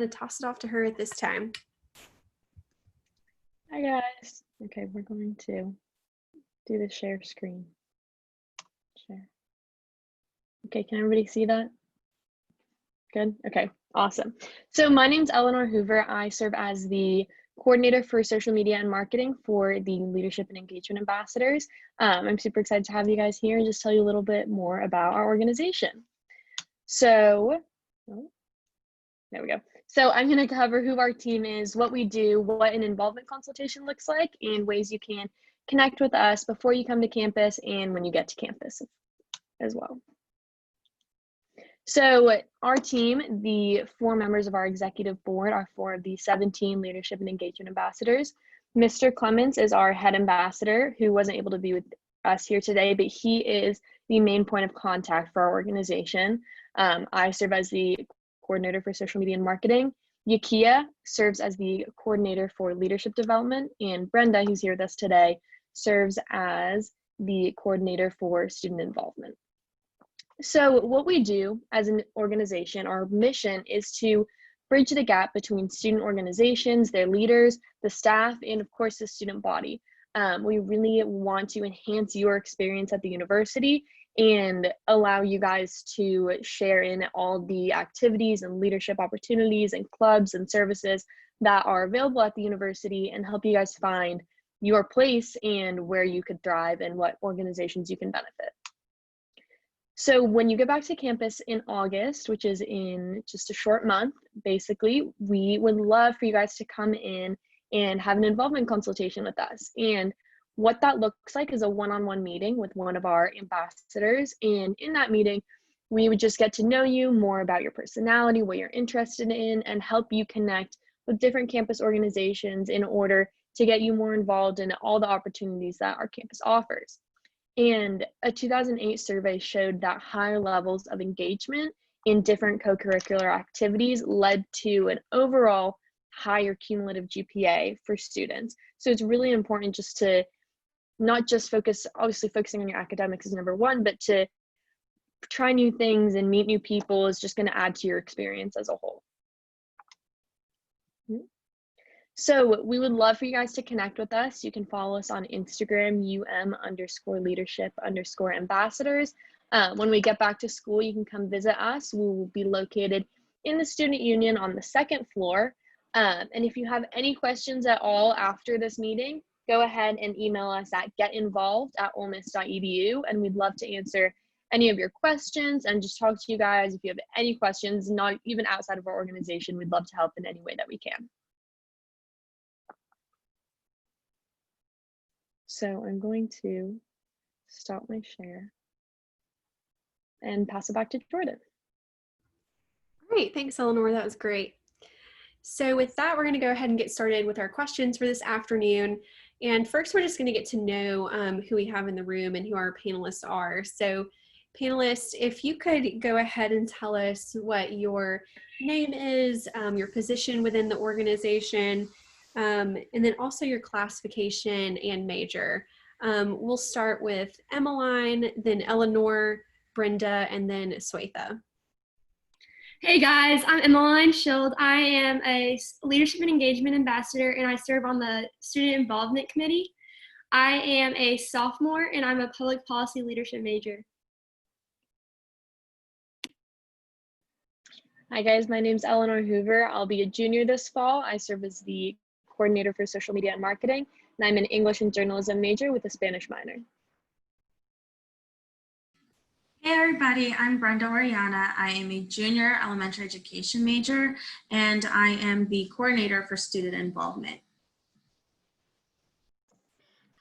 to toss it off to her at this time. Hi guys. Okay, we're going to do the share screen. Share. Okay, can everybody see that? Good. Okay, awesome. So my name's Eleanor Hoover. I serve as the coordinator for social media and marketing for the Leadership and Engagement Ambassadors. I'm super excited to have you guys here and just tell you a little bit more about our organization. So, there we go. So I'm going to cover who our team is, what we do, what an involvement consultation looks like, and ways you can connect with us before you come to campus and when you get to campus as well. So our team, the 4 members of our executive board, are 4 of the 17 Leadership and Engagement Ambassadors. Mr. Clements is our head ambassador, who wasn't able to be with us here today, but he is the main point of contact for our organization. I serve as the coordinator for social media and marketing. Yakia serves as the coordinator for leadership development, and Brenda, who's here with us today, serves as the coordinator for student involvement. So what we do as an organization, our mission is to bridge the gap between student organizations, their leaders, the staff, and of course the student body. We really want to enhance your experience at the university and allow you guys to share in all the activities and leadership opportunities and clubs and services that are available at the university and help you guys find your place and where you could thrive and what organizations you can benefit. So when you get back to campus in August, which is in just a short month, basically, we would love for you guys to come in and have an involvement consultation with us. And what that looks like is a one-on-one meeting with one of our ambassadors. And in that meeting, we would just get to know you more about your personality, what you're interested in, and help you connect with different campus organizations in order to get you more involved in all the opportunities that our campus offers. And a 2008 survey showed that higher levels of engagement in different co-curricular activities led to an overall higher cumulative GPA for students. So it's really important just to not just focus, obviously focusing on your academics is number one, but to try new things and meet new people is just going to add to your experience as a whole. So we would love for you guys to connect with us. You can follow us on Instagram, UM_leadership_ambassadors. When we get back to school, you can come visit us. We will be located in the Student Union on the 2nd floor. And if you have any questions at all after this meeting, go ahead and email us at getinvolved@olemiss.edu, and we'd love to answer any of your questions and just talk to you guys. If you have any questions, not even outside of our organization, we'd love to help in any way that we can. So I'm going to stop my share and pass it back to Jordan. Great, thanks Eleanor, that was great. So with that, we're going to go ahead and get started with our questions for this afternoon. And first, we're just going to get to know who we have in the room and who our panelists are. So panelists, if you could go ahead and tell us what your name is, your position within the organization, and then also your classification and major. We'll start with Emmeline, then Eleanor, Brenda, and then Swetha. Hey guys, I'm Emmeline Schild. I am a Leadership and Engagement Ambassador and I serve on the Student Involvement Committee. I am a sophomore and I'm a Public Policy Leadership major. Hi guys, my name's Eleanor Hoover. I'll be a junior this fall. I serve as the coordinator for social media and marketing, and I'm an English and journalism major with a Spanish minor. Hey everybody, I'm Brenda Oriana. I am a junior elementary education major and I am the coordinator for student involvement.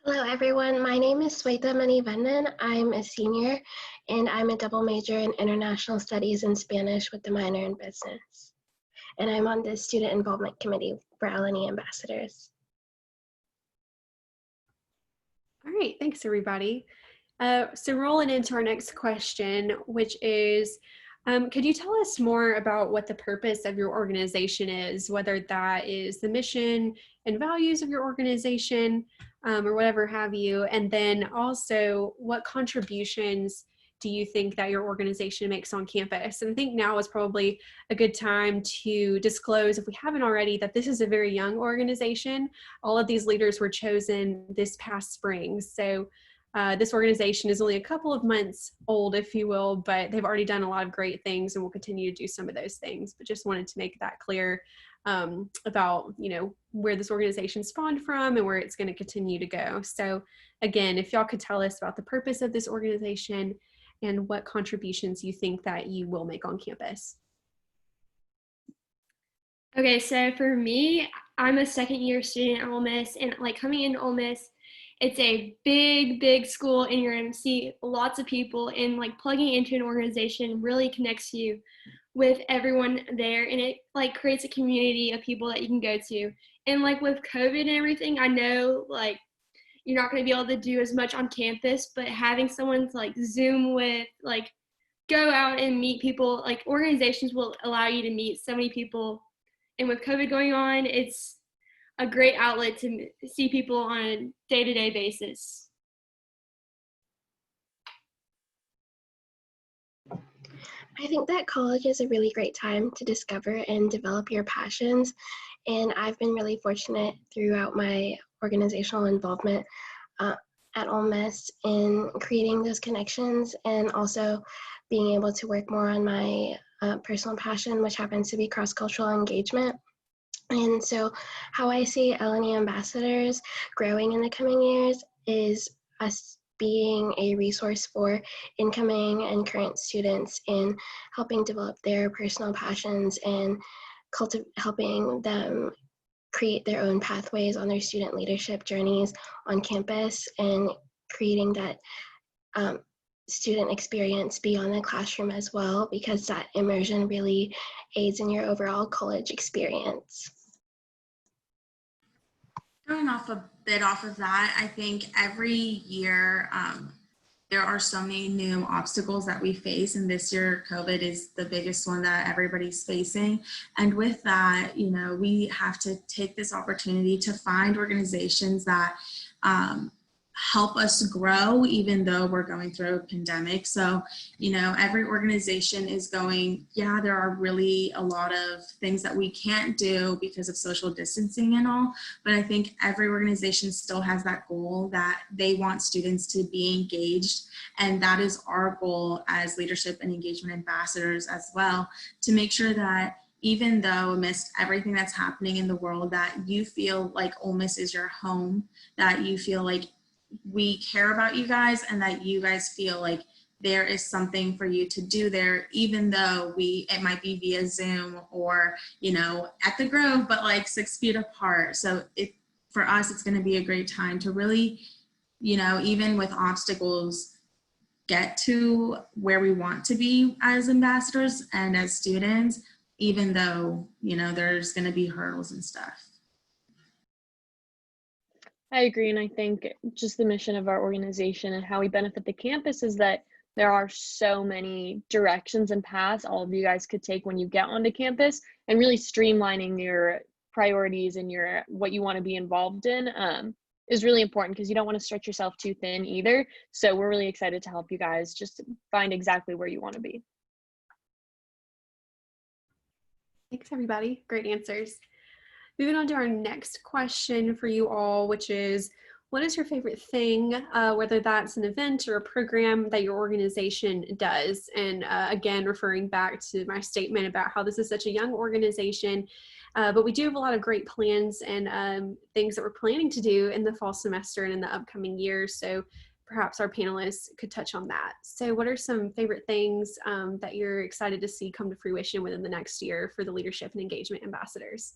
Hello everyone, my name is Swetha Manivandan. I'm a senior and I'm a double major in international studies and Spanish with a minor in business. And I'm on the student involvement committee for L&E Ambassadors. All right, thanks everybody. So rolling into our next question, which is, could you tell us more about what the purpose of your organization is, whether that is the mission and values of your organization or whatever have you, and then also what contributions do you think that your organization makes on campus? And I think now is probably a good time to disclose, if we haven't already, that this is a very young organization. All of these leaders were chosen this past spring. So this organization is only a couple of months old, if you will, but they've already done a lot of great things and will continue to do some of those things. But just wanted to make that clear about, you know, where this organization spawned from and where it's going to continue to go. So again, if y'all could tell us about the purpose of this organization and what contributions you think that you will make on campus. Okay, so for me, I'm a second-year student at Ole Miss, and like coming into Ole Miss, it's a big school, and you're going to see lots of people, and like plugging into an organization really connects you with everyone there, and it like creates a community of people that you can go to. And like with COVID and everything, I know like you're not going to be able to do as much on campus, but having someone to like Zoom with, like go out and meet people, like organizations will allow you to meet so many people. And with COVID going on, it's a great outlet to see people on a day-to-day basis. I think that college is a really great time to discover and develop your passions. And I've been really fortunate throughout my organizational involvement at Ole Miss in creating those connections and also being able to work more on my personal passion, which happens to be cross-cultural engagement. And so how I see L&E Ambassadors growing in the coming years is us being a resource for incoming and current students in helping develop their personal passions and helping them create their own pathways on their student leadership journeys on campus and creating that student experience beyond the classroom as well, because that immersion really aids in your overall college experience. Going off a bit off of that, I think every year there are so many new obstacles that we face, and this year COVID is the biggest one that everybody's facing. And with that, you know, we have to take this opportunity to find organizations that help us grow even though we're going through a pandemic. So, you know, every organization is going, yeah, there are really a lot of things that we can't do because of social distancing and all, but I think every organization still has that goal that they want students to be engaged. And that is our goal as leadership and engagement ambassadors as well, to make sure that even though amidst everything that's happening in the world, that you feel like Ole Miss is your home, that you feel like we care about you guys and that you guys feel like there is something for you to do there, even though it might be via Zoom or, you know, at the Grove, but like 6 feet apart. So for us, it's going to be a great time to really, you know, even with obstacles, get to where we want to be as ambassadors and as students, even though, you know, there's going to be hurdles and stuff. I agree, and I think just the mission of our organization and how we benefit the campus is that there are so many directions and paths all of you guys could take when you get onto campus, and really streamlining your priorities and your what you want to be involved in is really important, because you don't want to stretch yourself too thin either. So we're really excited to help you guys just find exactly where you want to be. Thanks, everybody. Great answers. Moving on to our next question for you all, which is, what is your favorite thing, whether that's an event or a program that your organization does? And again, referring back to my statement about how this is such a young organization, but we do have a lot of great plans and things that we're planning to do in the fall semester and in the upcoming years. So perhaps our panelists could touch on that. So what are some favorite things that you're excited to see come to fruition within the next year for the Leadership and Engagement Ambassadors?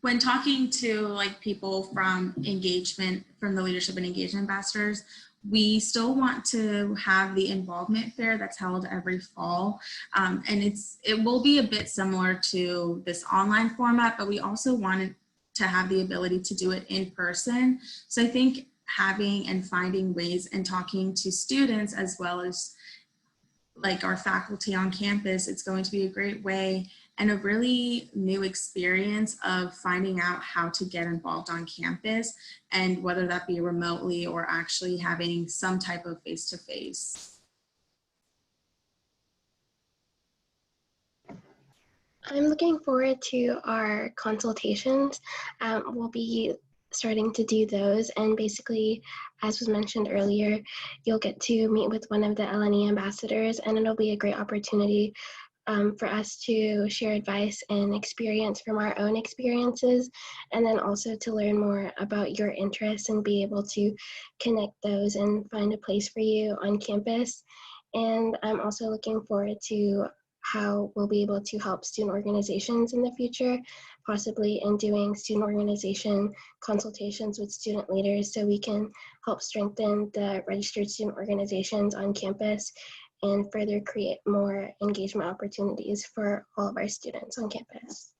When talking to like people from engagement, from the Leadership and Engagement Ambassadors, we still want to have the involvement fair that's held every fall. And it will be a bit similar to this online format, but we also wanted to have the ability to do it in person. So I think having and finding ways and talking to students as well as like our faculty on campus, it's going to be a great way and a really new experience of finding out how to get involved on campus, and whether that be remotely or actually having some type of face-to-face. I'm looking forward to our consultations. We'll be starting to do those, and basically, as was mentioned earlier, you'll get to meet with one of the L&E ambassadors, and it'll be a great opportunity for us to share advice and experience from our own experiences, and then also to learn more about your interests and be able to connect those and find a place for you on campus. And I'm also looking forward to how we'll be able to help student organizations in the future, possibly in doing student organization consultations with student leaders so we can help strengthen the registered student organizations on campus and further create more engagement opportunities for all of our students on campus.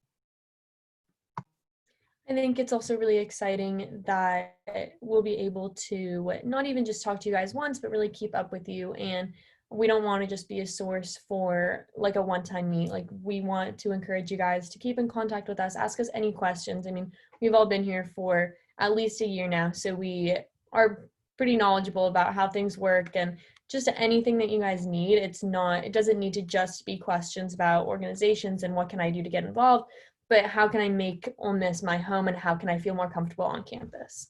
I think it's also really exciting that we'll be able to not even just talk to you guys once, but really keep up with you. And we don't want to just be a source for like a one-time meet. Like, we want to encourage you guys to keep in contact with us, ask us any questions. I mean, we've all been here for at least a year now, so we are pretty knowledgeable about how things work, and just anything that you guys need. It doesn't need to just be questions about organizations and what can I do to get involved, but how can I make Ole Miss my home, and how can I feel more comfortable on campus?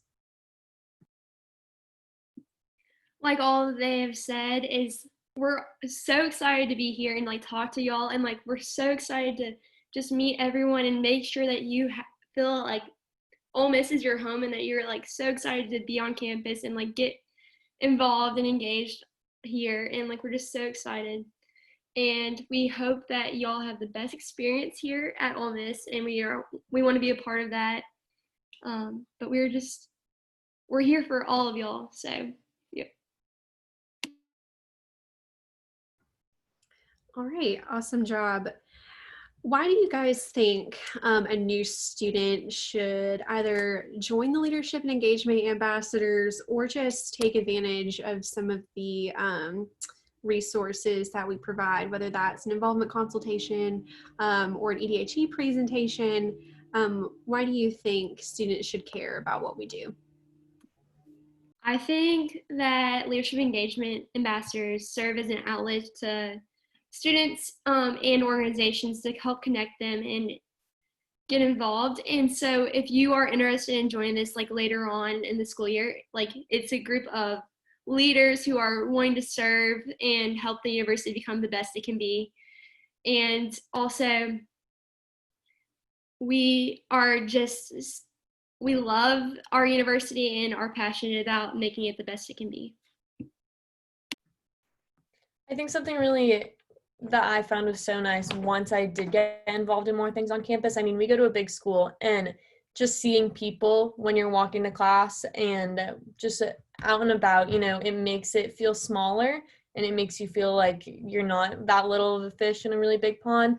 Like all they have said is, we're so excited to be here and like talk to y'all, and like we're so excited to just meet everyone and make sure that you feel like Ole Miss is your home, and that you're like so excited to be on campus and like get involved and engaged here. And like we're just so excited, and we hope that y'all have the best experience here at Ole Miss, and we want to be a part of that. But we're here for all of y'all. So yeah. All right, awesome job. Why do you guys think a new student should either join the Leadership and Engagement Ambassadors or just take advantage of some of the resources that we provide, whether that's an involvement consultation or an EDHE presentation? Why do you think students should care about what we do? I think that leadership engagement ambassadors serve as an outlet to students and organizations to help connect them and get involved. And so if you are interested in joining this like later on in the school year, like it's a group of leaders who are wanting to serve and help the university become the best it can be. And also we love our university and are passionate about making it the best it can be. I think something really that I found was so nice once I did get involved in more things on campus. I mean, we go to a big school, and just seeing people when you're walking to class and just out and about, it makes it feel smaller, and it makes you feel like you're not that little of a fish in a really big pond.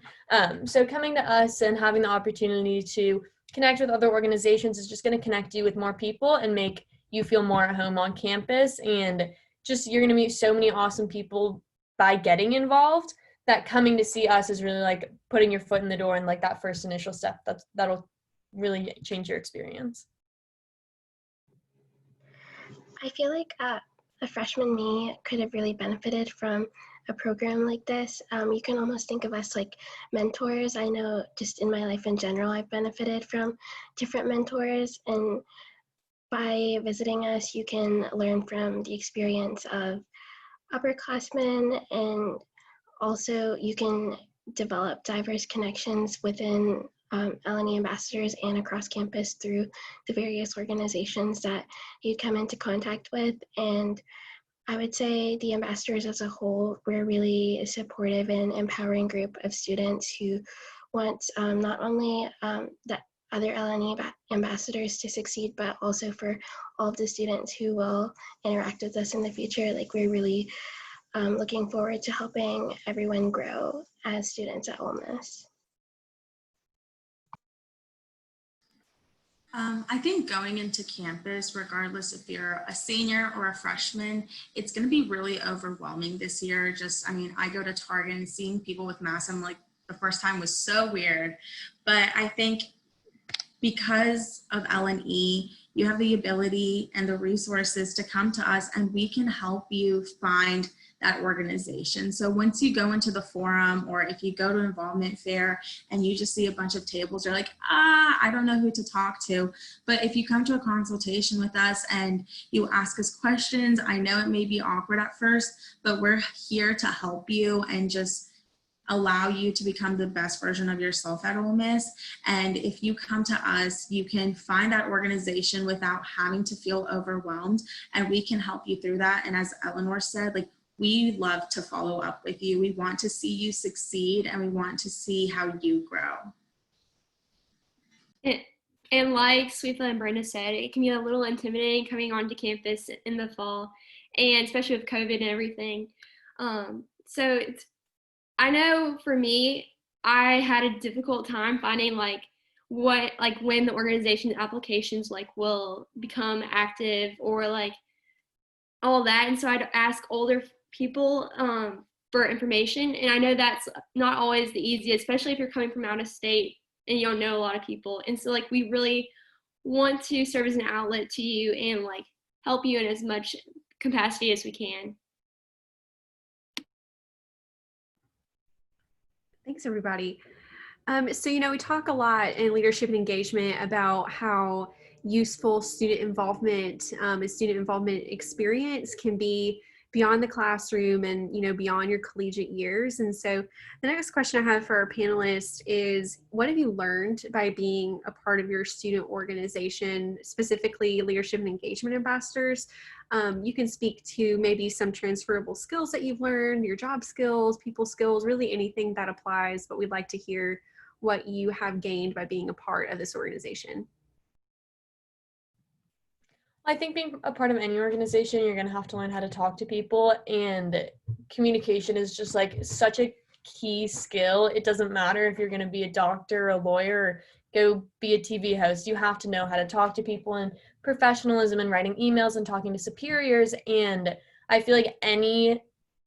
So coming to us and having the opportunity to connect with other organizations is just going to connect you with more people and make you feel more at home on campus. And just, you're going to meet so many awesome people by getting involved, that coming to see us is really like putting your foot in the door and like that first initial step that'll really change your experience. I feel like a freshman me could have really benefited from a program like this. You can almost think of us like mentors. I know just in my life in general, I've benefited from different mentors, and by visiting us, you can learn from the experience of upperclassmen, and also you can develop diverse connections within L&E Ambassadors and across campus through the various organizations that you come into contact with. And I would say the ambassadors as a whole, we're really a supportive and empowering group of students who want not only the other L&E ambassadors to succeed, but also for all of the students who will interact with us in the future. Like, we're really looking forward to helping everyone grow as students at Ole Miss. I think going into campus, regardless if you're a senior or a freshman, it's going to be really overwhelming this year. I go to Target and seeing people with masks, I'm like, the first time was so weird. But I think because of L&E, you have the ability and the resources to come to us and we can help you find that organization. So once you go into the forum, or if you go to an involvement fair and you just see a bunch of tables, you're like, I don't know who to talk to. But if you come to a consultation with us and you ask us questions, I know it may be awkward at first, but we're here to help you and just allow you to become the best version of yourself at Ole Miss. And if you come to us, you can find that organization without having to feel overwhelmed, and we can help you through that. And as Eleanor said, like, we love to follow up with you. We want to see you succeed, and we want to see how you grow. And like Sweetla and Brenda said, it can be a little intimidating coming onto campus in the fall, and especially with COVID and everything. So I know for me, I had a difficult time finding when the organization applications will become active, or all that. And so I'd ask older people for information. And I know that's not always the easiest, especially if you're coming from out of state and you don't know a lot of people. And so we really want to serve as an outlet to you and help you in as much capacity as we can. Thanks, everybody. So, we talk a lot in leadership and engagement about how useful student involvement and student involvement experience can be beyond the classroom and, beyond your collegiate years. And so the next question I have for our panelists is, what have you learned by being a part of your student organization, specifically leadership and engagement ambassadors? You can speak to maybe some transferable skills that you've learned, your job skills, people skills, really anything that applies, but we'd like to hear what you have gained by being a part of this organization. I think being a part of any organization, you're going to have to learn how to talk to people, and communication is just such a key skill. It doesn't matter if you're going to be a doctor, a lawyer, or go be a TV host. You have to know how to talk to people, and professionalism and writing emails and talking to superiors. And I feel like any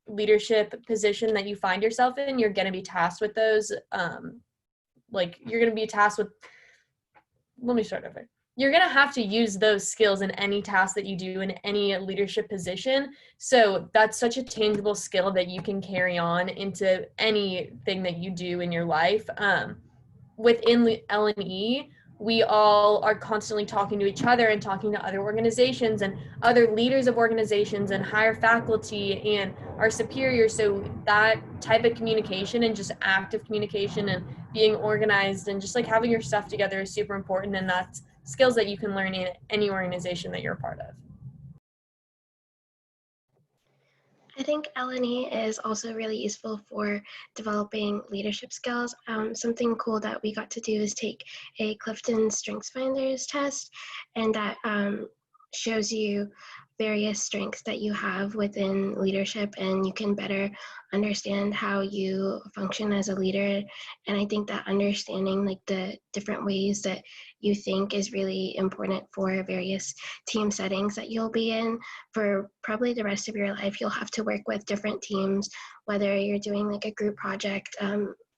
leadership position that you find yourself in, you're going to be tasked with those. You're going to be tasked with, let me start over. You're going to have to use those skills in any task that you do in any leadership position. So that's such a tangible skill that you can carry on into anything that you do in your life. Within L&E, we all are constantly talking to each other and talking to other organizations and other leaders of organizations and higher faculty and our superiors. So that type of communication and just active communication and being organized and just having your stuff together is super important. And that's skills that you can learn in any organization that you're a part of. I think L&E is also really useful for developing leadership skills. Something cool that we got to do is take a Clifton Strengths Finders test, and that shows you various strengths that you have within leadership, and you can better understand how you function as a leader. And I think that understanding the different ways that you think is really important for various team settings that you'll be in for probably the rest of your life. You'll have to work with different teams, whether you're doing a group project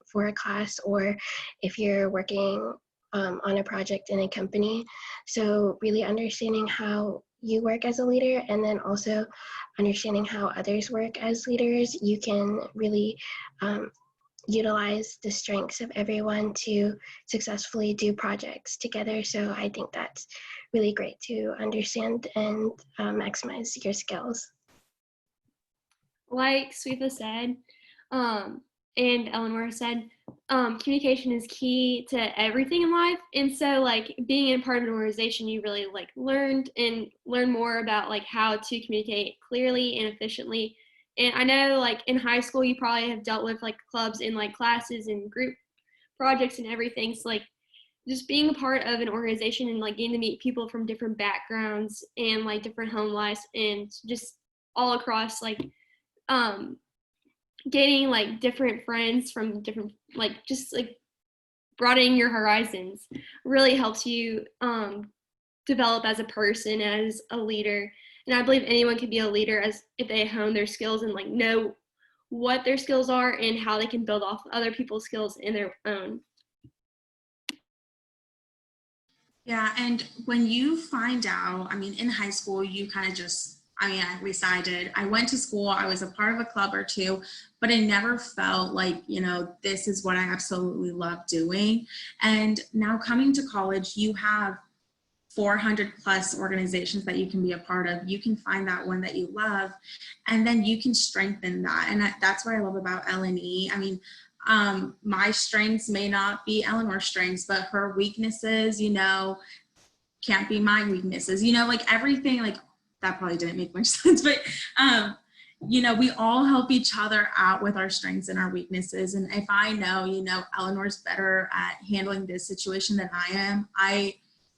for a class, or if you're working on a project in a company. So really understanding how you work as a leader, and then also understanding how others work as leaders, you can really utilize the strengths of everyone to successfully do projects together. So I think that's really great to understand and maximize your skills. Like Sweetla said, and Eleanor said, communication is key to everything in life. And so being in part of an organization, you really learn more about how to communicate clearly and efficiently. And I know in high school, you probably have dealt with clubs and classes and group projects and everything. So just being a part of an organization and getting to meet people from different backgrounds and different home lives, and just all across getting different friends from different broadening your horizons really helps you develop as a person, as a leader. And I believe anyone can be a leader if they hone their skills and know what their skills are and how they can build off other people's skills in their own. Yeah, and when you find out, I mean, in high school, you kind of just, I mean, at least I did. I went to school, I was a part of a club or two, but I never felt like, you know, this is what I absolutely love doing. And now coming to college, you have 400 plus organizations that you can be a part of. You can find that one that you love, and then you can strengthen that. And that's what I love about L&E. I mean, my strengths may not be Eleanor's strengths, but her weaknesses, you know, can't be my weaknesses, you know, like everything, like that probably didn't make much sense, but you know, we all help each other out with our strengths and our weaknesses. And if I know, you know, Eleanor's better at handling this situation than I am,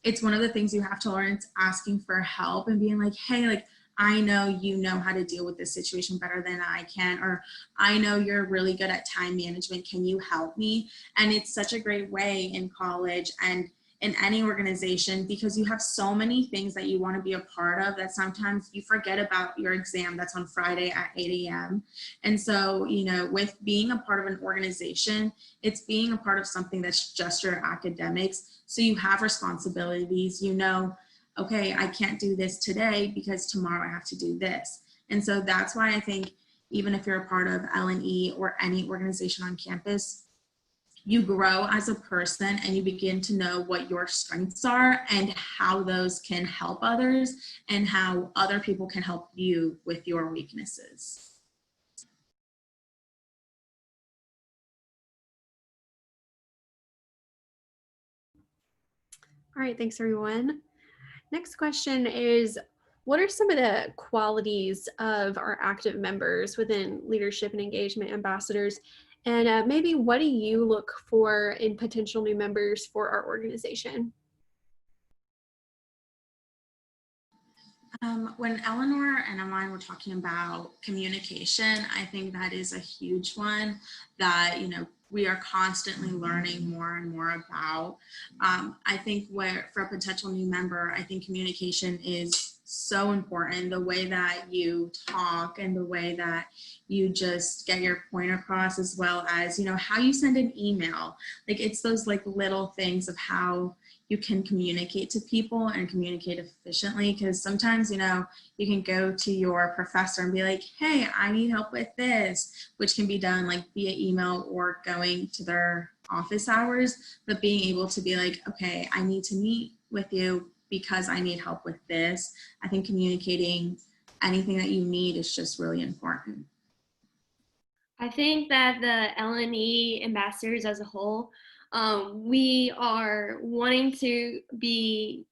it's one of the things you have to learn. It's asking for help and being like, hey, like, I know you know how to deal with this situation better than I can, or I know you're really good at time management. Can you help me? And it's such a great way in college and in any organization, because you have so many things that you want to be a part of that sometimes you forget about your exam that's on Friday at 8 a.m. And so, you know, with being a part of an organization, it's being a part of something that's just your academics. So you have responsibilities, you know, okay, I can't do this today because tomorrow I have to do this. And so that's why I think even if you're a part of L&E or any organization on campus, you grow as a person and you begin to know what your strengths are and how those can help others and how other people can help you with your weaknesses. All right, thanks everyone. Next question is, what are some of the qualities of our active members within leadership and engagement ambassadors? And maybe what do you look for in potential new members for our organization? When Eleanor and Emmeline were talking about communication, I think that is a huge one that, you know, we are constantly learning more and more about. I think for a potential new member, I think communication is so important. The way that you talk and the way that you just get your point across, as well as, you know, how you send an email. Like, it's those like little things of how you can communicate to people and communicate efficiently, because sometimes, you know, you can go to your professor and be like, hey, I need help with this, which can be done like via email or going to their office hours, but being able to be like, okay, I need to meet with you because I need help with this. I think communicating anything that you need is just really important. I think that the L&E ambassadors as a whole, we are wanting to be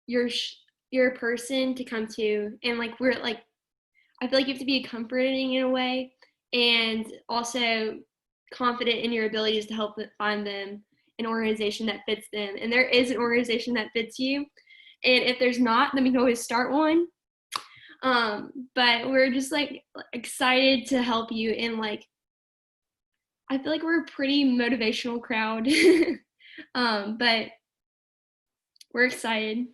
your person to come to, and like we're like, I feel like you have to be comforting in a way, and also confident in your abilities to help find them an organization that fits them. And there is an organization that fits you, and if there's not, then we can always start one. But we're just like excited to help you, and like I feel like we're a pretty motivational crowd. But we're excited.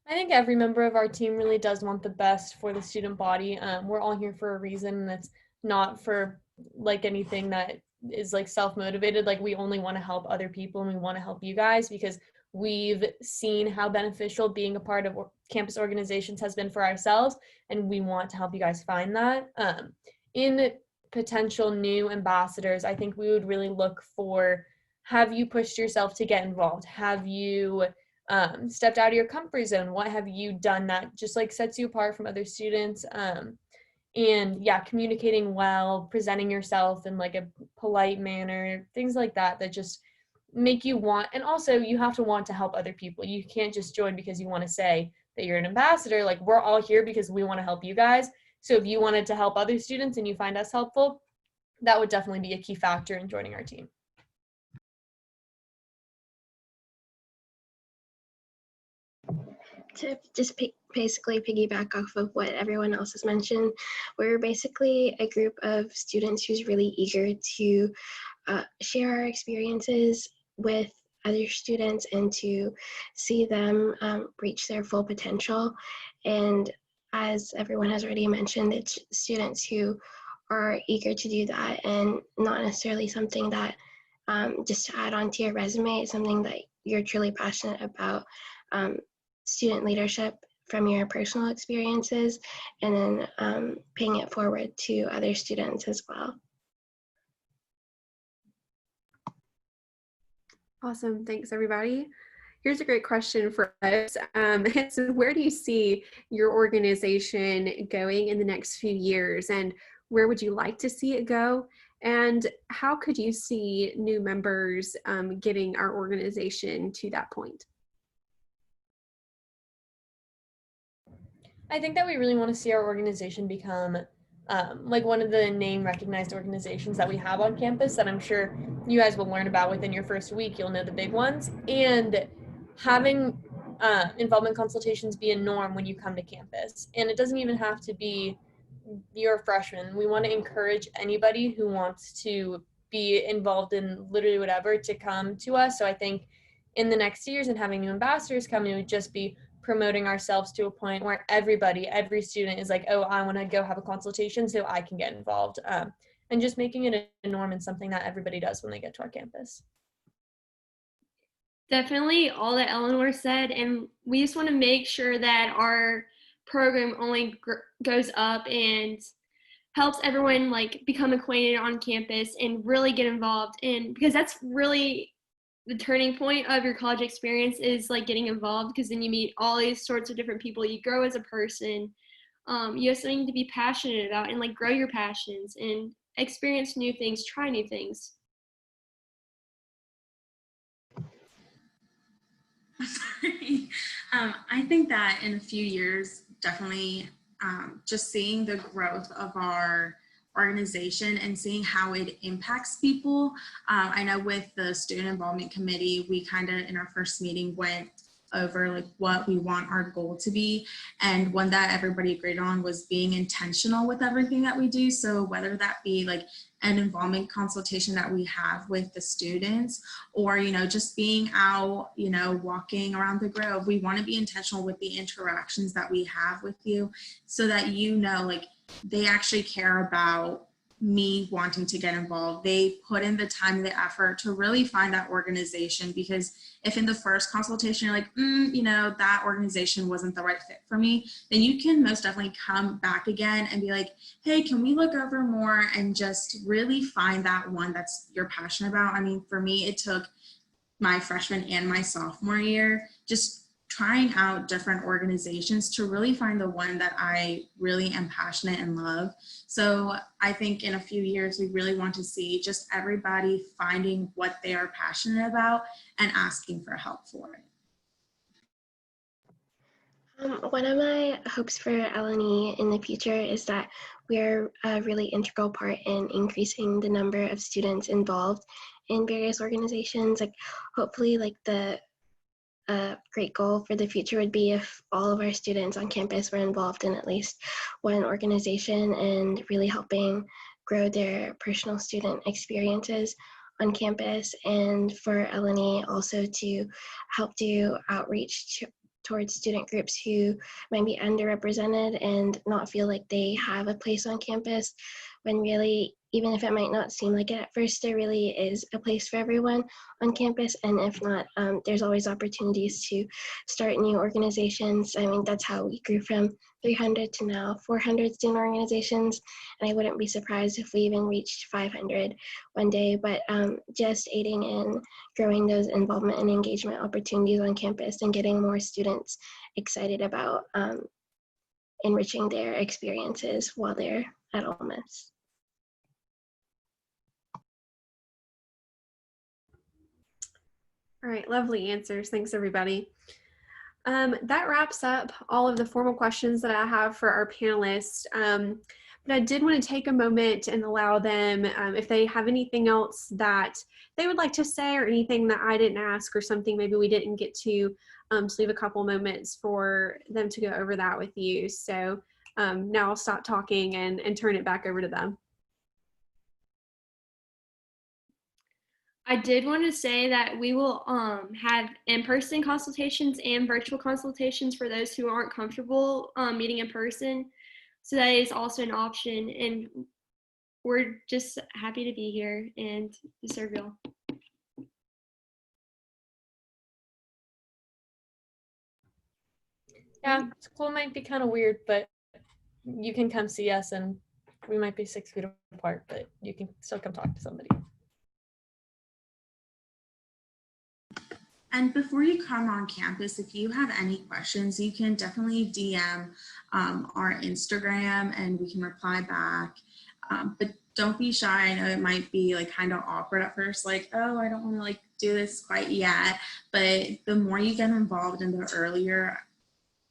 I think every member of our team really does want the best for the student body. We're all here for a reason, and it's not for like anything that is like self-motivated. Like, we only want to help other people, and we want to help you guys because we've seen how beneficial being a part of campus organizations has been for ourselves, and we want to help you guys find that. In potential new ambassadors, I think we would really look for, have you pushed yourself to get involved? Have you stepped out of your comfort zone? What have you done that just like sets you apart from other students? And yeah, communicating well, presenting yourself in like a polite manner, things like that, that just make you want, and also you have to want to help other people. You can't just join because you want to say that you're an ambassador. Like, we're all here because we want to help you guys. So if you wanted to help other students and you find us helpful, that would definitely be a key factor in joining our team. To just basically piggyback off of what everyone else has mentioned, we're basically a group of students who's really eager to share our experiences with other students and to see them reach their full potential. And as everyone has already mentioned, it's students who are eager to do that and not necessarily something that just to add on to your resume. It's something that you're truly passionate about. Student leadership from your personal experiences, and then paying it forward to other students as well. Awesome. Thanks, everybody. Here's a great question for us. It's where do you see your organization going in the next few years, and where would you like to see it go? And how could you see new members getting our organization to that point? I think that we really want to see our organization become like one of the name recognized organizations that we have on campus that I'm sure you guys will learn about within your first week. You'll know the big ones. And having involvement consultations be a norm when you come to campus. And it doesn't even have to be you're a freshman. We want to encourage anybody who wants to be involved in literally whatever to come to us. So I think in the next years and having new ambassadors come, it would just be promoting ourselves to a point where everybody, every student is like, oh, I want to go have a consultation so I can get involved. And just making it a norm and something that everybody does when they get to our campus. Definitely all that Eleanor said, and we just want to make sure that our program only goes up and helps everyone like become acquainted on campus and really get involved in, because that's really the turning point of your college experience is like getting involved, because then you meet all these sorts of different people, you grow as a person, you have something to be passionate about and like grow your passions and experience new things, try new things. Sorry. I think that in a few years, definitely just seeing the growth of our organization and seeing how it impacts people. I know with the student involvement committee, we kind of in our first meeting went over like what we want our goal to be, and one that everybody agreed on was being intentional with everything that we do. So whether that be like an involvement consultation that we have with the students, or just being out walking around the grove, we want to be intentional with the interactions that we have with you, so that like they actually care about me wanting to get involved. They put in the time and the effort to really find that organization, because if in the first consultation you're like, that organization wasn't the right fit for me, then you can most definitely come back again and be like, hey, can we look over more and just really find that one that's you're passionate about. I mean, for me, it took my freshman and my sophomore year just trying out different organizations to really find the one that I really am passionate and love. So I think in a few years, we really want to see just everybody finding what they are passionate about and asking for help for it. One of my hopes for L&E in the future is that we're a really integral part in increasing the number of students involved in various organizations. Like hopefully like the great goal for the future would be if all of our students on campus were involved in at least one organization and really helping grow their personal student experiences on campus, and for L&E also to help do outreach towards student groups who might be underrepresented and not feel like they have a place on campus, when really, even if it might not seem like it at first, there really is a place for everyone on campus. And if not, there's always opportunities to start new organizations. I mean, that's how we grew from 300 to now 400 student organizations. And I wouldn't be surprised if we even reached 500 one day, but just aiding in growing those involvement and engagement opportunities on campus and getting more students excited about enriching their experiences while they're at Ole Miss. All right, lovely answers. Thanks, everybody. That wraps up all of the formal questions that I have for our panelists. But I did want to take a moment and allow them, if they have anything else that they would like to say or anything that I didn't ask or something maybe we didn't get to leave a couple moments for them to go over that with you. So now I'll stop talking and turn it back over to them. I did want to say that we will have in-person consultations and virtual consultations for those who aren't comfortable meeting in person. So that is also an option, and we're just happy to be here and to serve y'all. Yeah, school might be kind of weird, but you can come see us, and we might be 6 feet apart, but you can still come talk to somebody. And before you come on campus, if you have any questions, you can definitely DM our Instagram and we can reply back. But don't be shy. I know it might be like kind of awkward at first, like, oh, I don't want to like do this quite yet. But the more you get involved and the earlier,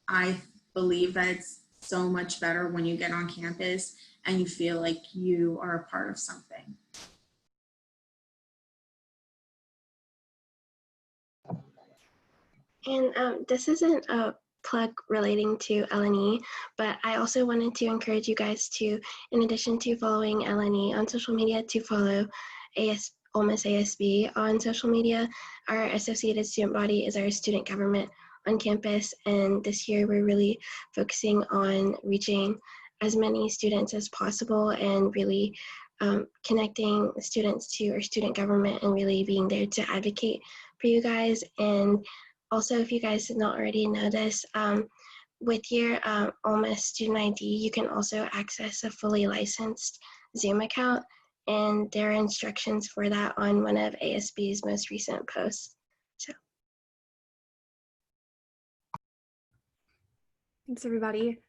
I believe that it's so much better when you get on campus and you feel like you are a part of something. And this isn't a plug relating to L&E, but I also wanted to encourage you guys to, in addition to following L&E on social media, to follow Ole Miss ASB on social media. Our associated student body is our student government on campus, and this year we're really focusing on reaching as many students as possible and really connecting students to our student government and really being there to advocate for you guys. And also, if you guys did not already know this, with your Ole Miss student ID, you can also access a fully licensed Zoom account, and there are instructions for that on one of ASB's most recent posts. So, Thanks, everybody.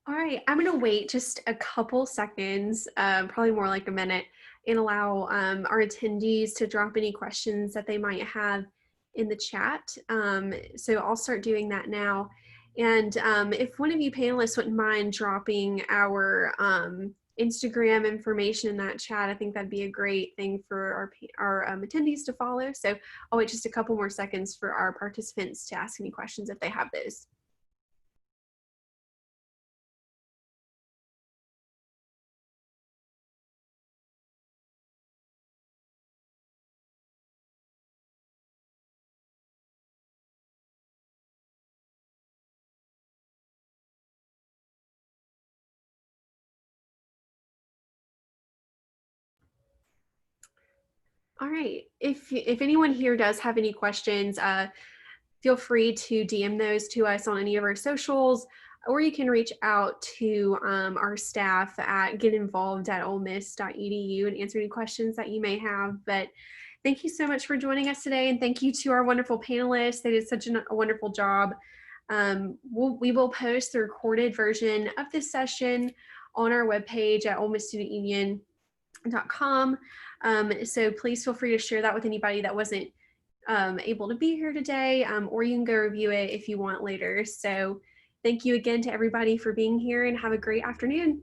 All right, I'm gonna wait just a couple seconds, probably more like a minute, and allow our attendees to drop any questions that they might have in the chat. So I'll start doing that now. And if one of you panelists wouldn't mind dropping our Instagram information in that chat, I think that'd be a great thing for our attendees to follow. So I'll wait just a couple more seconds for our participants to ask any questions if they have those. All right, if anyone here does have any questions, feel free to DM those to us on any of our socials, or you can reach out to our staff at getinvolved@olemiss.edu and answer any questions that you may have. But thank you so much for joining us today, and thank you to our wonderful panelists. They did such a wonderful job. We will post the recorded version of this session on our webpage at olemissstudentunion.com. So please feel free to share that with anybody that wasn't able to be here today, or you can go review it if you want later. So thank you again to everybody for being here, and have a great afternoon.